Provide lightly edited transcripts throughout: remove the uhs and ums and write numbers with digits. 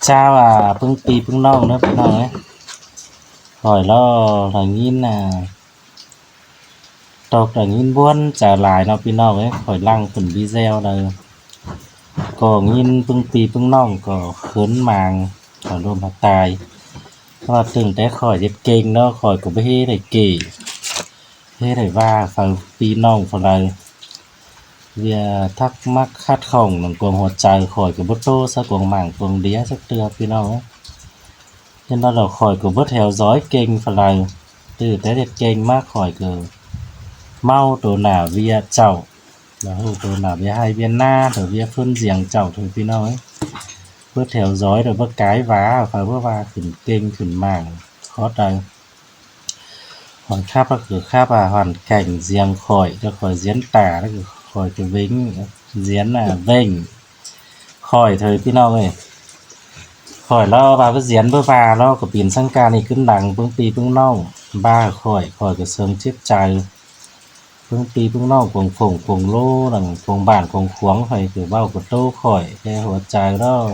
cha và phương tì phương nong nữa phương nong ấy hỏi lo là nhìn tộc là nhìn buôn trả lại nó pin nong ấy khỏi lăng phần video là có nhìn phương tì phương nong có khớn màng có luôn mặt tài và từng té khỏi dẹp kênh nó khỏi của bê này kỳ thế này va phần pin nong phần này vì thắc mắc khát khổng là cuồng hoạt trái khỏi cái bút tô sao cuồng mảng cuồng đĩa chắc đưa pin nong ấy nên nó là khỏi của bớt theo dõi kênh phần này từ tới đẹp kênh mắc khỏi cái mau tổ nào via chậu là hữu tổ nào via hai viên na rồi via phân giềng chậu thôi pin nào ấy bớt theo dõi rồi bớt cái vá phải bớt va khẩn kênh khẩn mảng khó đây hoàn khắp là cửa khắp hoàn cảnh giềng khỏi cho khỏi diễn tả nó khỏi cái vĩnh diễn là vinh khỏi thời pin nào ấy khỏi lo vào cái diễn bơ và lo của biển sang ca này cứng đằng phương tì phương nong ba khỏi cái sớm chiếc trái phương tì phương nong cuồng phồng cuồng lô đằng cuồng bản cuồng khoáng phải kiểu bao của tô khỏi cáiหัวtrái đó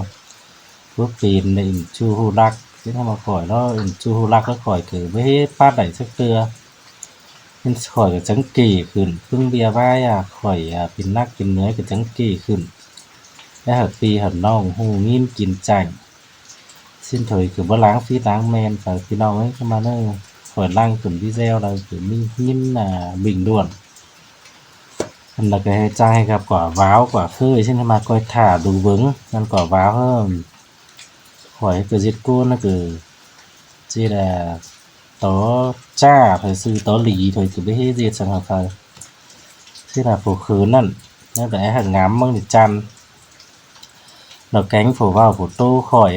bước biển này chu hu lắc chứ không mà khỏi đó chu hu lắc nó khỏi kiểu với phát đẩy sức tưa nên khỏi cái trắng kỳ khửn phương bia vai khỏi biển nắc biển nới cái trắng kỳ khửn cái hạt tì hạt nong hù nghìn kín chảnh xin thời kiểu bớt láng phí láng men phải khi nào ấy các bạn ơi khỏi lăng chuẩn video là kiểu mình nhìn là bình luận là cái trang hay gặp quả váo quả khơi xin mà coi thả đủ vững ăn quả váo hơn khỏi cái giết côn nó cứ chỉ là tó cha phải sư tó lý thôi cứ biết hết diệt chẳng hạn phải thế là phổ khứ nè nó để hàng ngắm mong thì chăn nó cánh phổ vào phổ tô khỏi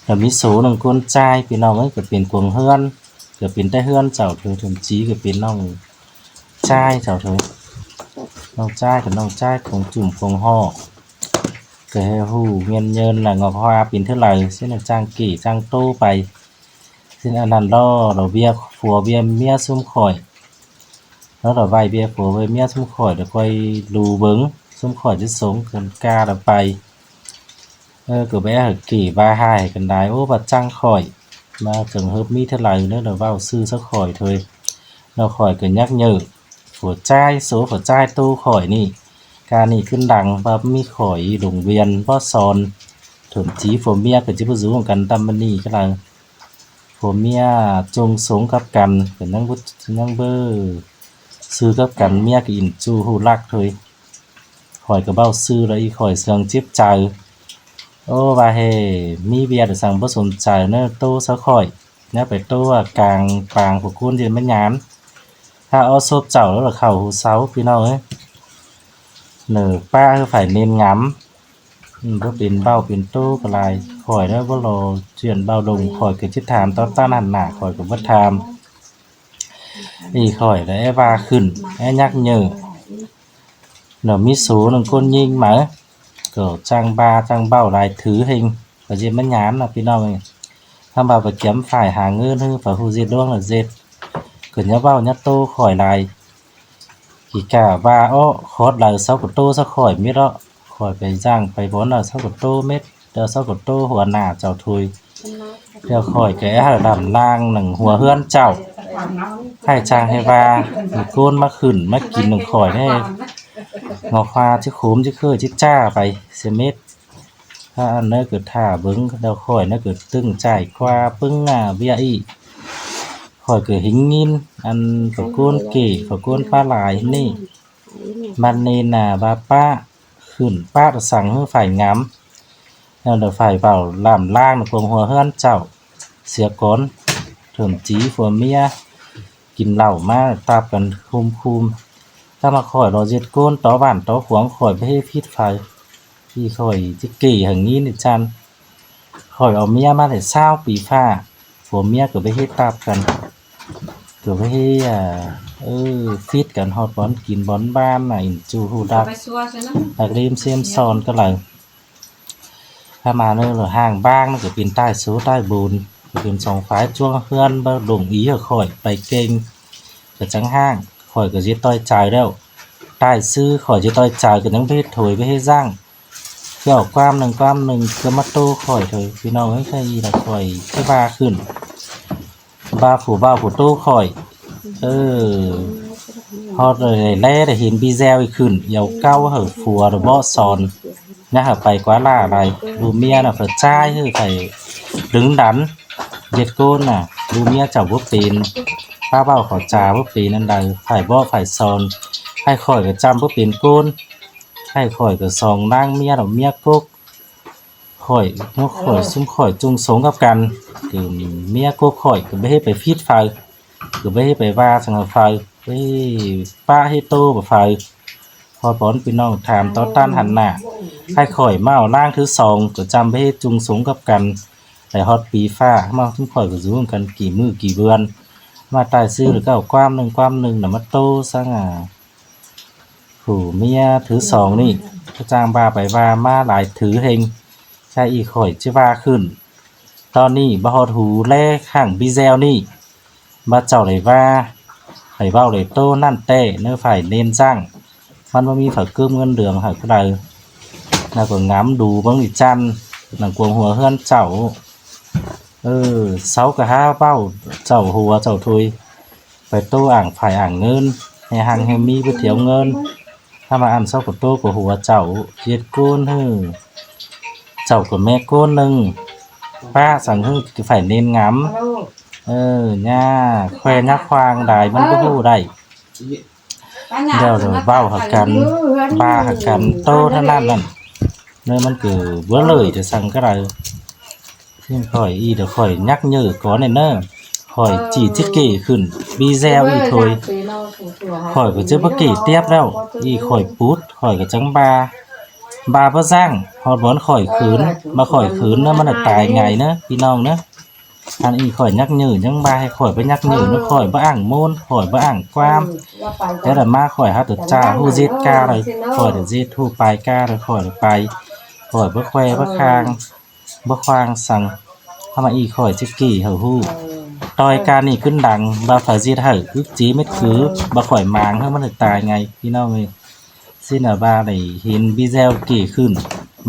là mí số nông con trai phía nông ấy cái biển cuồng hơn cái biển tây hơn chảo thôi thậm chí cái biển nông trai chảo thôi nông trai cuồng chùm cuồng ho cái hù nguyên nhân là ngọc hoa biển thứ này sẽ là trang kỷ trang tô bày xin ăn đàn đo đầu bia phùa bia mía xung khỏi nó là vài bia phùa với mía xung khỏi để quay lù bứng xung khỏi chứ sống cần ca là bày của bé ở kỷ 32 cần đái ô và trăng khỏi mà trường hợp mi thế này nữa là vào sư sẽ khỏi thôi nó khỏi cần nhắc nhở của trai số của trai tu khỏi nị ca nịขึ้นดังvà mi khỏi đồng viên bó son thậm chí phổ mía cái chữ bút rúของกันtâm nị cái là phổ mía chung sống cấp cần cái năng bút năng bơ sư cấp cần mía cái in chu hù lắc thôi khỏi cái bao sư đấy khỏi sương chiếp trời ô và hề mi bia được sang bớt sồn trời nó tô sao khỏi nó phải tô càng vàng của cuốn gì mới nhán ha ô xốp chảo đó là khẩu hú sáu khi nào ấy nở ba phải nên ngắm có biển bao biển tô còn lại khỏi đó có lò chuyện bao đồng khỏi cái chiếc thàm to tan hẳn nả khỏi cái vất thàm thì khỏi đấy và khẩn nhắc nhở nở mít số nâng côn nhinh mà kiểu trang ba trang bao lại thứ hình và dệt mất nhán là pin nào tham bảo phải kiếm phải hàng ngân hơn phải hù dệt đuông là dệt cứ nhớ vào nhắc tô khỏi lại thì cả và ó khó là sau của tô ra khỏi biết đó khỏi phải giang phải vốn là sau của tô mét đờ sau của tô hùa nả chảo thùi đeo khỏi cái làm lang nằng hùa hươn chảo hai trang hay va côn mắc khửn mắc kín nằng khỏi đấy ngọc hoa chứ khốm chứ khơi chứ cha phải xem mét ha nó cứ thả bứng đeo khỏi nó cứ từng trải qua bứng via y khỏi cứ hình nghìn ăn phải côn kể phải côn pha lại nè mà nên là bà pa khửn pa được sáng hơi phải ngắm là phải vào làm lang được cùng hòa hơn chảo xía con thậm chí phù mía kín lẩu mà tạpกันkhumถ้ามาkhỏiรอเจ็ดก้นต่อบ้านต่อขวางข่อยไปให้พิษไฟที่ข่อยที่กี่อย่างนี้นี่จันข่อยเอาเมียมาแต่เช้าปีฟ้าผัวเมียก็ไปให้ตาบกันก็ไปให้ฟิตกันฮอดบอลกินบอลบ้านน่ะอินจูฮูดักดักเรียมเซียมซอนก็เลยถ้ามาเนอะห่างบ้างมันก็เป็นใต้สูใต้บุญก็เป็นสองฝ่ายช่วงเฮือนบ่ดงอีกับข่อยไปเก่งก็จังห้างkhỏi cái giết toi trái đâu tài sư khỏi giết toi trái cái những vết thối với hết răng เจ้าความหนึ่งก็มาโต้ข่อยเถอะพี่น้องเอ้ยใช่อีละข่อยใช่บ้าขึ้นบ้าผู้โต้ข่อยเออฮอดเลยแลได้เห็นบีแซวอีกขึ้นเหยาเก้าเหอะผัวหรือบ่ซอนนะฮะไปกว่าล่าอะไรดูเมียน่ะเพิ่นจ่ายคือไผดึงดันเย็ดโกนน่ะดูเมียเจ้าบ่เป็นป้าเว้าเขาจาบ่เป็นนั่นใดไผบ่ไผซอนให้ข่อยก็จำบ่เป็นโกนให้ข่อยก็สองนางเมียดอกเมียกกข่อยซุมข่อยจุงสงกับกันคือเมียกกข่อยก็บ่เฮ็ดไปฟีดไฟก็บ่เฮ็ดไปว่าสังไฟเฮ้ยป้าเฮ็ดโตบ่ไฟพอป้อนพี่น้องถามต่อต้านหันหน้าให้ข่อยมาเอานางถือซองก็จำบ่เฮ็ดจุงสงกับกันแต่ฮอดปีฟ้ามาซุมข่อยก็อยู่กันกี่มื้อกี่เดือนมาตายซื้อหรือก็เอาความหนึงน่ะมาโตซะง่าผู้เมียถือซองนี่ก็จ้างบ้าไปว่ามาหลายถือเฮงใช่อีข่อยสิว่าขึ้นตอนนี้บ่ฮอดหูแลข้างบีแซวนี่บ่เจ้าได้ว่าให้เว้าได้โตนั่นแต้เนื้อฝ่ายเน้นจ้างมันบ่มีผักกึมเงินเดือนให้ผู้ใดน่าก็งำดูเบิ่งอีจันหนังกวงหัวเฮือนเจ้าเซาก็หาเว้าเจ้าหัวเจ้าทุยไปโตอ่างฝ่ายอ่างเงินให้หังให้มีไปเที่ยวเงินถ้ามาอันเซาก็โตก็หัวเจ้าเฮ็ดโกนฮือเจ้าก็แม่โกนหนึงป้าสั่งฮือฝ่ายเน้นงำย่าแขวยักควางได้มันบ่ฮู้ได้เดี๋ยวเว้าหากันบ้าหากันโตเท่านั้นนั่นเนื้อมันคือบ่เลยจะสั่งก็ได้ซึ่งข่อยอีเดี๋ยวข่อยยักยื้อก่อนเด้อข่อยจีจิเก้ขึ้นบีแซวอีโถยข่อยก็จะบ่เก้เตียบแล้วอีข่อยปุ๊ดข่อยก็จังบาบ่สร้างฮอดบ่อนข่อยขืนมาข่อยขืนเนาะมันตายไงเนาะพี่น้องเนาะอันอีข่อยยักยื้อจังบาให้ข่อยไปยักยื้อเนาะข่อยบ่อ้างโมนข่อยบ่อ้างความแต่ละมาข่อยหาแต่จ้าฮู้จิตกาเลยข่อยจะจิตฮู้ปลายกาเลยข่อยไปข่อยบ่แควบ่คางบ่ควางสั่งถ้ามาอีข่อยจิกี้เฮาฮู้ต่อยการนี่ขึ้นดังบ่ฝาจิตให้อึกจีเม็ดคือบ่ข่อยมางเฮามันตายไงพี่น้องเอ้ยสิน่ะบ่าได้เห็นบีแซวกี้ขึ้น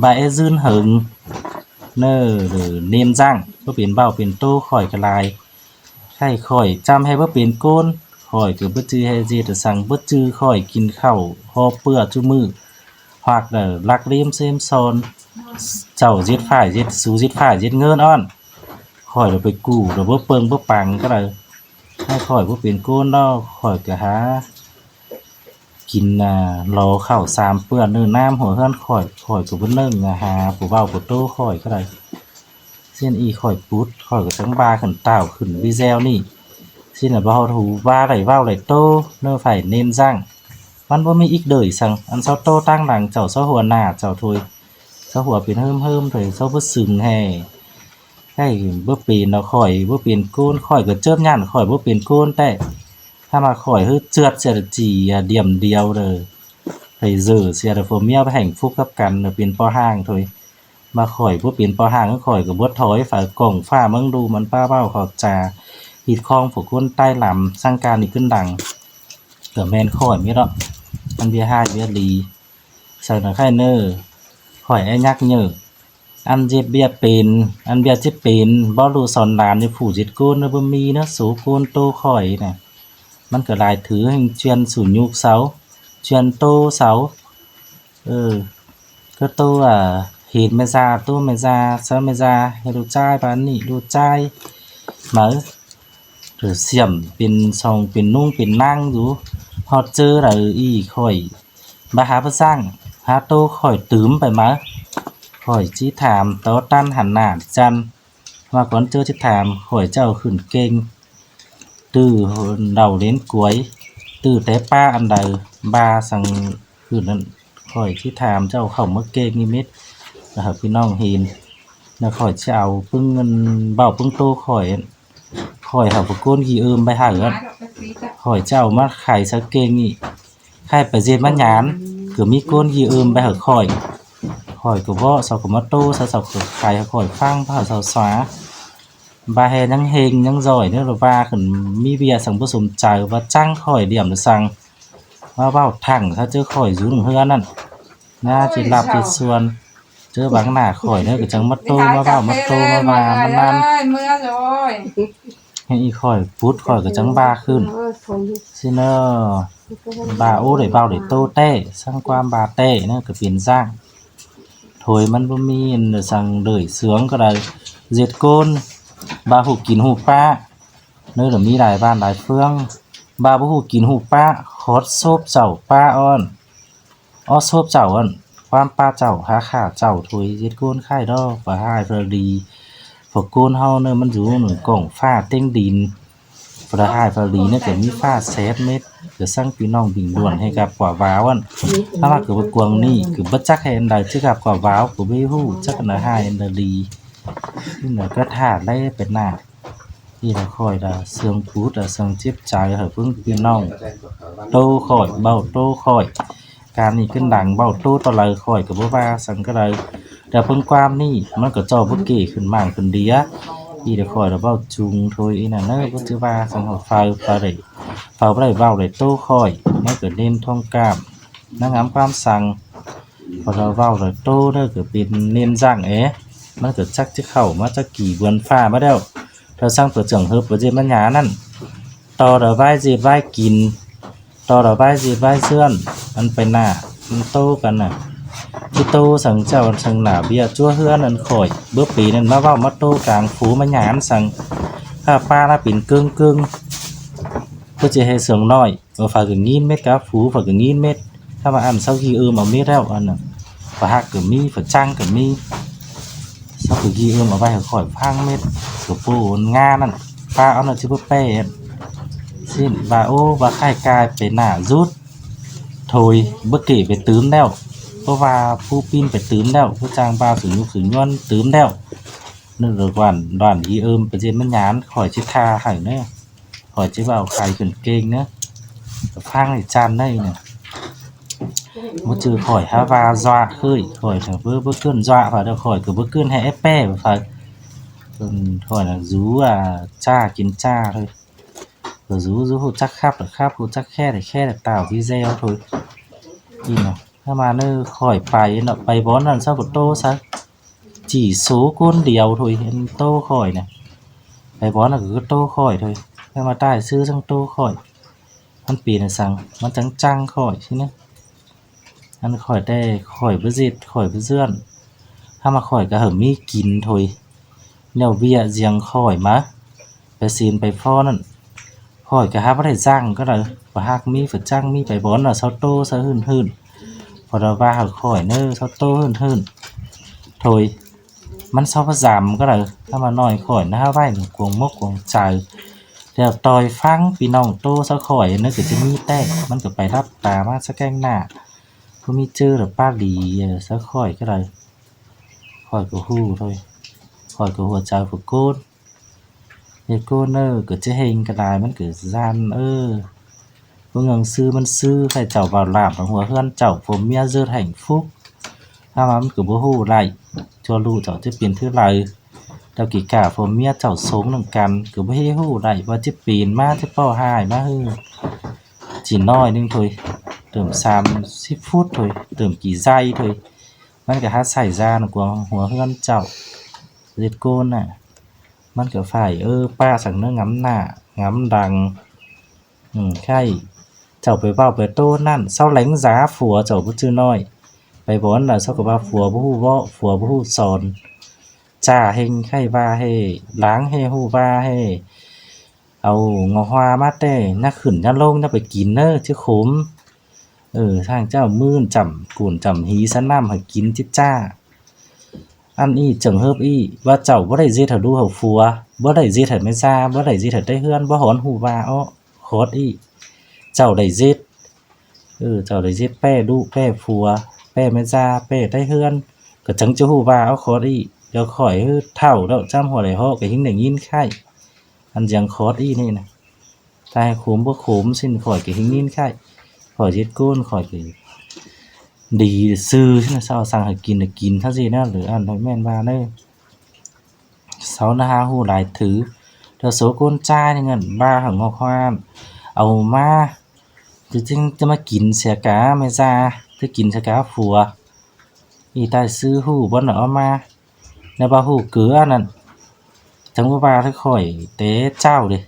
บ่าเอซื่นหึงหรือเนียมจังบ่เป็นเบ้าเป็นโตข่อยก็ลายให้ข่อยจำให้บ่เป็นโกนข่อยก็บ่จื้อให้จิตสั่งบ่จื้อข่อยกินข้าวหอเปื้อซุมื้อฮักลักเลียมเซมซอนเจ้าจิตฝ่ายจิตสู่จิตฝ่ายจิตเงินอ้อนข่อยไปกู้แล้วบ่เปิงบ่ปังก็ได้ให้ข่อยบ่เป็นโกนดอกข่อยก็หากินรอข้าวสามเปื้อนน้ำหัวเฮือนข่อยก็บ่นึ่งหาผู้เว้าผู้โตข่อยก็ได้เส้นอีข่อยปุ๊ดข่อยก็จังบาขึ้นต้าวขึ้นวิแซวนี่สิน่ะบ่เฮาถูว่าได้เว้าได้โตเนื้อไฟเน้นจังมันบ่มีอีกเด้ยสั่งอันเซาโตตั้งหลังเจ้าเซาหัวหน้าเจ้าถุยเซาหัวเป็นเฮิมๆถุยเซาบ่ซึงให้บ่เป็นดอกข่อยบ่เป็นโกนข่อยก็เจิบย่านข่อยบ่เป็นโกนแต่ถ้ามาข่อยคือเจือดเสียจีเดี่ยมเดียวเด้อให้เจ้อเสียแต่ผัวเมียไปแห่งฟุกกับกันเป็นป้อห้างถุยมาข่อยบ่เป็นป้อห้างคือข่อยก็บ่ถอยฝ่ายกล่องฟ้าเมืองดูมันป้าเว้าเขาจาหิดคองผู้คนใต้ลำสร้างการนี่ขึ้นดังก็แม่นข่อยมีดอกมันเบียห้าเบียลีใส่หน่อยไข่เนอข่อยไอ้ยักยื้ออันเจ็ดเบียเป็นอันเบียจิเป็นบ่รู้สอนหลานอยู่ผู้จิตโกนบ่มีนะสูโกนโตข่อยน่ะมันก็หลายถือให้เชียนสู่ยุกเสาเชียนโตเสาก็โตเห็นแม่ซาโตแม่ซาเสาแม่ซาให้ดูจ่ายปานนี้ดูจ่ายเหมือหรือเสี่ยมเป็นทรงเป็นนุ่งเป็นนั่งอยู่ฮอดเจอแล้วอีข่อยบ่หาผู้สร้างหาโตข่อยตืมไปมาข่อยสิถามต่อต้านหันหน้าจันว่าก่อนเจอสิถามข่อยเจ้าขึ้นเก่งตื้อเดาเล่นกวยตื้อแต่ป้าอันใดบาสั่งขึ้นนั้นข่อยสิถามเจ้าเข้ามาเก่งนิมิตนะครับพี่น้องเห็นแล้วข่อยสิเอาปึ้งเงินเบ้าปึ้งโตข่อยเฮาบ่โกนขี้ไปหาเอิ้นข่อยเจ้ามาขายซะเก่งนี่ขายไปเจ็ดมันหยานก็มีโกนขี้ไปหาข่อยก็บ่เซาก็มาโตซะเซาก็ขายให้ข่อยฟังพาเซาสวาบาแฮยังเฮงยังจ้อยเด้อว่าขึ้นมีเวียสังบ่สมใจว่าจังข่อยเดี่ยมสั่งว่าเว้าทั่งถ้าเจอข่อยอยู่เฮือนนั่นน่าสิรับสิส่วน เจอบางหน้าข่อยเด้อก็จังมาโตมาเว้ามาโตมาว่ามันนั่น เมื่อrồi ให้อีข่อยปุ๊ดข่อยก็จังบ้าขึ้นซิเนอบ้าโอ้ได้เว้าได้โตแต้สร้างความบาแต้เนาะก็เป็นสร้างโถยมันบ่มีอันสั่งเดยเสืองก็ได้เจ็ดโกนบ้าฮู้กินฮู้ป้าเนื้อมีหลายบ้านหลายเฟืองบ้าบ่ฮู้กินฮู้ป้าขอดโซบเจ้าป้าอ้อนอ้อโซบเจ้าอันความป้าเจ้าหาข้าเจ้าโถยเจ็ดโกนค่ายดอกบ่หายเพอดีพวกโกนเฮาเนาะมันอยู่หนึ่งกล่องฟ้าเต็งดินบ่หายเพอดีเนี่ยก็มีฟ้าแสนเม็ดก็สั่งพี่น้องบิ่งด่วนให้กับกว่าว้าวันถ้าว่าเกิดว่ากวงนี่คือบ่จักให้อันใดที่กับกว่าว้าวก็บ่ฮู้จักอันหายอันดีนี่น่ะก็ท่าได้เป็นหน้าที่ละค่อยละเสื่องพูดละเสื่องจิบใจเหอะเพิ่งพี่น้องโตค่อยเบาโตค่อยการนี่ขึ้นดังเบาโตต่อเลยค่อยก็บ่ว่าสังก็เลยแต่เพิ่งความนี่มันก็จ้อบ่เก้ขึ้นมากขึ้นเดียที่ละค่อยละเว้าจุงโทยอีนั่นเด้อบ่ถือว่าสังเฮาฝ่ายบ่ได้เฝ้าบ่ได้เว้าได้โตค่อยมันก็เน้นท่องกล้ามนางงามความสั่งพอเราเว้าได้โตเด้อก็เป็นเน้นจังมันก็จักจะเข้ามาจักกี่เบือนฟ้ามาแล้วเราสร้างตัวจังเฮิบประเจมันหยานั่นต่อดอกใบเจ็บใบกินต่อดอกใบเจ็บใบเสื่อนมันไปหน้ามันโตกันน่ะที่โตสังเจ้าสังหนาเบียจั่วเฮือนนั่นข่อยเบื้อปีนั่นมาเว้ามาโตกลางฝูมันหยานสั่งข้าป้าละปิ่นกึ่งเพื่อจะให้เสียงน้อยว่าฝากถึงงินเม็ดกับฝูฝากถึงงินเม็ดถ้ามาอันเศร้ากี่เอาเม็ดแล้วอันน่ะฝาหักก็มีฝาจังก็มีเศร้ากี่เอาไว้ให้ข่อยพังเม็ดกับปูนงานั่นป้าเอาหน่อยชิบเป้สิ้นบาโอบาค่ายกายไปหน้ารุดโถยเมื่อกี้ไปตื้มแล้วเพราะว่าผู้ปิ้นไปตื้มแล้วผู้จ้างบ้าถึงยุคถึงย้อนตื้มแล้วนึกเลยวันด่านไปเจนมันหยานข่อยชิคาให้เนี่ยข่อยชิบ่าวไข่ขึ้นเก่งเนาะพังไอ้จานได้เนี่ยมื่อเจอข่อยฮาวาจวะเคยข่อยถึงเพื่อขึ้นจวะฝ่าเดี๋ยวข่อยก็เพื่อขึ้นให้แป้ฝ่าข่อยน่ะรู้จ้ากินจ้าเลยรู้หูจักครับหูจักแค่แต่เต่าที่เซลthôiอีเนาะถ้ามาเนอข่อยไปเนาะไปบอนนั่นซะบ่โตซะchỉ số con điều thôi em tô khỏi này cái bó là cứ tô khỏi thôi nhưng mà tài sư sang tô khỏi ăn pì là sang nó trắng trăng khỏi chứ nhé ăn khỏi đây khỏi với dịt khỏi với dươnถ้ามาข่อยก็เหิมมีกินถอยแนวเบี้ยเจียงข่อยมาไปซีนไปพ่อนั่นข่อยก็หาบ่ได้จ้างก็ได้บ่ฮักมีฝจ้างมีไปบ่อนน่ะเซาโตซะหื้นๆพอเราว่าหาข่อยเน้อเซาโตหื้นๆถอยมันเซาประจำก็ได้ถ้ามาน้อยข่อยนะไว้กวงมกกวงใจแล้วต่อยฟังพี่น้องโตซะข่อยนึกก็จะมีแต้มันก็ไปรับตามาซะแกล้งหน้าผู้มีเจอหรือป้าดีซะข่อยก็ได้ข่อยก็ฮู้thôiข่อยก็หัวใจฝึกโกนเฮ็ดโกนก็จะเฮงก็ได้มันก็ซั่นบ่เงิงซื้อมันซื้อใครเจ้าบ่าวลาบหัวเฮือนเจ้าผมเมียเจิดhạnh phúc ถ้ามันก็บ่ฮู้ไรจัวรู้เจ้าจะเป็นเท่าไรเจ้ากี่กะผมเมียเจ้าสงนำกันก็บ่ให้ฮู้ไรว่าจะปีนมาจะเป้าหายมาฮือจิน้อยนึงthôiเติม30 phút thôiเติมกี่ไส้thôiมันก็หาใส่ra nó củaหัวเฮือนเจ้าเฮ็ดโกนน่ะมันก็ฝ่ายป้าสั่งเนื้อง้ำหน้าง้ำดังใช่เจ้าไปเว้าไปโต้นั่นเซาแหลงจ๋าผัวเจ้าบ่จื้อน้อยไปบ่อนน่ะเซาก็ว่าผัวบ่ฮู้เว้าผัวบ่ฮู้สอนจ้าเฮงไข่ว่าให้ล้างให้ฮู้ว่าให้เอางอฮวามาแต่น่าขึ้นน่าลงน่าไปกินชื่อขมทางเจ้ามื่นจำกูนจำหีซะน้ำให้กินจิจ้าอันอี้จังเฮิบอี้ว่าเจ้าบ่ได้เฮ็ดให้ดูเฮาฟัวบ่ได้เฮ็ดให้แม่ซ่าบ่ได้เฮ็ดให้ได้เฮือนบ่หอนฮู้ว่าอ้อโคตรอี้เจ้าได้เฮ็ดเจ้าได้เฮ็ดแป้ดุแป้ฟัวแป้แม่ซ่าแป้ได้เฮือนก็จังจะฮู้ว่าเอาโคตรอี้เดี๋ยวข่อยเฒ่าแล้วจำหัวได้ฮอก็หิงได้ยินไข่อันจังโคตรอี้นี่นะถ้าให้ขมบ่ขมสิ้นข่อยก็หิงยินไข่ข่อยเฮ็ดโกนข่อยก็ดีซื่อนะเซาสั่งให้กินถ้าสินะหรืออันแม่นว่าเซานะฮาฮู้หลายถือเดี๋ยวโสโกนจ้านี่เงินบ้าหังงอกฮานเอามาจึงจะมากินเสียกาแม่ซ่าจะกินเสียกาผัว อีใต้ซื้อฮู้บ่เนาะเอามาแล้วว่าฮู้เกลือนั่นจังว่าถ้าข่อยเต้เจ้าเด้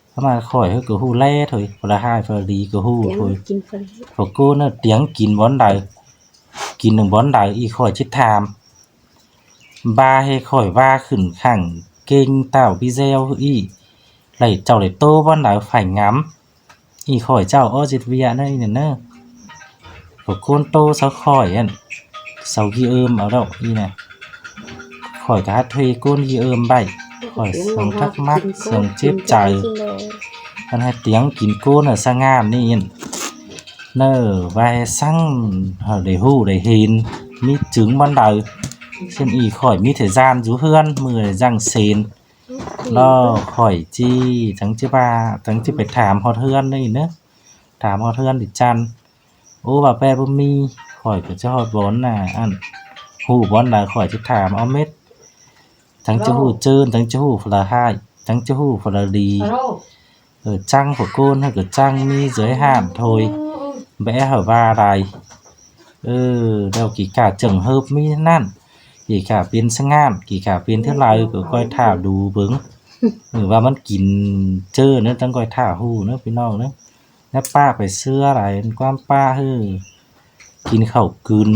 เอามาข่อยเฮาก็ฮู้แลถอยพละหายพละดีก็ฮู้ เดี๋ยว ถอย กินไป พอกูเนาะเตียงกินบ่อนใดกินหนึ่งบ่อนใดอีข่อยสิถามบาให้ข่อยว่าขึ้นข้างเก่งเต้าพี่แซวอีไหลเจ้าไหลโตบ่อนใดฝ่ายงำอีข่อยเจ้าอ้อจิตวิทยานั่นอีนั่นเด้อพอโกนโตซะข่อยอันเซากี่เอาดอกอีน่ะข่อยก็ฮัดเทโกนกี่ใบข่อยส่งทักมักส่งเจ็บใจอันให้เตียงกินโกนน่ะซะงามนี่อินเนอว่าให้สั่งได้ฮู้ได้เห็นมีจึงบ่อนใดเช่นอีข่อยมีthời gianอยู่เฮือนมื้อจังเซนแล้วข่อยจี้จังจิว่าจังจิไปถามฮอดเฮือนนี่เนาะถามฮอดเฮือนดิจันโอ้ว่าแปบ่มีข่อยก็จะฮอดบ่อนน่ะอันฮู้บ่อนใดข่อยสิถามเอาเม็ดจังจะฮู้เจินจังจะฮู้พละหายจังจะฮู้พละดีจังพวกโกนให้ก็จังมีgiới hạn thôi vẽ hở va đài đeo kỳ cả trường hợp mi năn kỳ cả biến sang ngam kỳ cả biến thứ lại của coi thả đủ vững vàมันกินเจอเนอะจังcoi thảหูเนอะพี่น้องเนอะแล้วป้าไปเสื้ออะไรความป้ากินข้าวคืน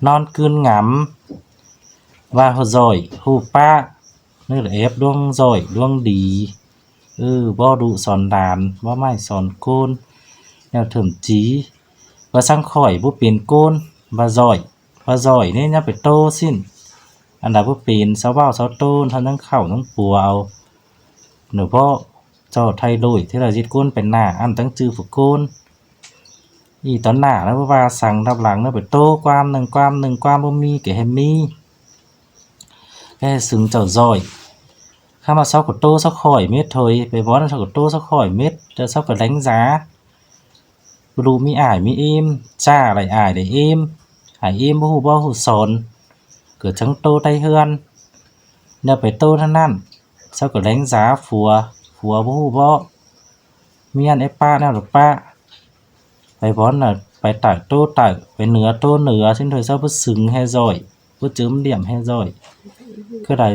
นอนคืนงำว่าเขาจ่อยหูป้านี่แหละเอฟดวงจ่อยดวงดีบ่ดุสอนดานบ่ไม่สอนโกนแนวthậm chí và sang khỏi bút biển côn và giỏi nên nhá phải tô xin anh đã bút biển sáu bao sáu tôn thân năng khẩu năng bùa ao nửa bo cho thay đổi thế là giết côn phải nả ăn tăng trừ phục côn ý tón nả nó và sang đắp lắng nó phải tô quam nừng quam bông mi kể hem mi cái sừng chảo giỏi khi mà sau của tô sau khỏi mết thôi về bó sau của tô sau khỏi mết cho sau phải đánh giáรู้มีอ้ายมีเอมจ้าไหลอ้ายได้เอมอ้ายเอมบ่ฮู้บ่ฮู้สอนเกิดจังโตใต้เฮือนเนี่ยไปโตเท่านั้นเจ้าก็đánh giá phùaบ่ฮู้บ่มีอันไอ้ป้าแนวหรอป้าไปบ่น่ะไปตากโตตากไปเหนือโตเหนือซึ่งthời saoบ่สึงให้ร่อยบ่จื้มเหลี่ยมให้ร่อยคือใด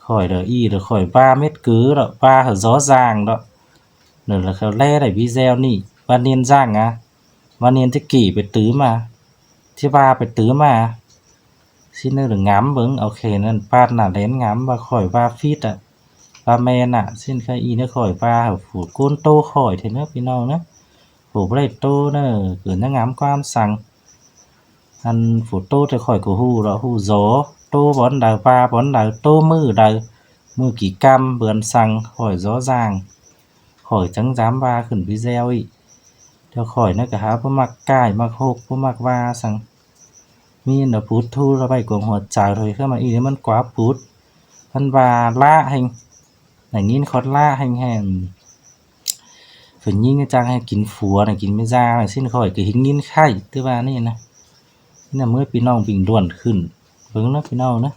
khỏi đờ y được khỏi 3 mét cứ đó 3 ở rõ ràng đó nữa là khéo le đẩy video nỉ và niên giang à và niên thế kỷไปตื้อมาที่ว่าไปตื้อมาซิเนอร์งามเบิ่งโอเคนั่นปาดน่ะเล่นงามว่าข่อยว่าฟิตอ่ะว่าแม่นอ่ะซินใครอีเนี่ยข่อยว่าฝูดก้นโตข่อยเถอะเนาะพี่น้องเนาะฝูบ่ได้โตเนาะเกินงามความสั่งอันฝูโตแต่ข่อยก็ฮู้แล้วฮู้โจโตบ่อนใดว่าบ่อนใดโตมือใดมือกี่กำเบือนสั่งข่อยrõ ràng khỏi chẳng dám va khẩn video ý theo khỏi nó cả há bố mặc cài mặc hộp bố mặc va sang mi nó phút thu ra bay của hoạt trào thôi khi mà ýมันquá phút thân và la hành này nhìn khó la hành hèn phải nhìn cái trang hay kín phùa này kín mới ra này xin khỏi cái hình nhìn khay thứ ba này nè là mới pin nong bình luận khẩn vững nó pin nong nữa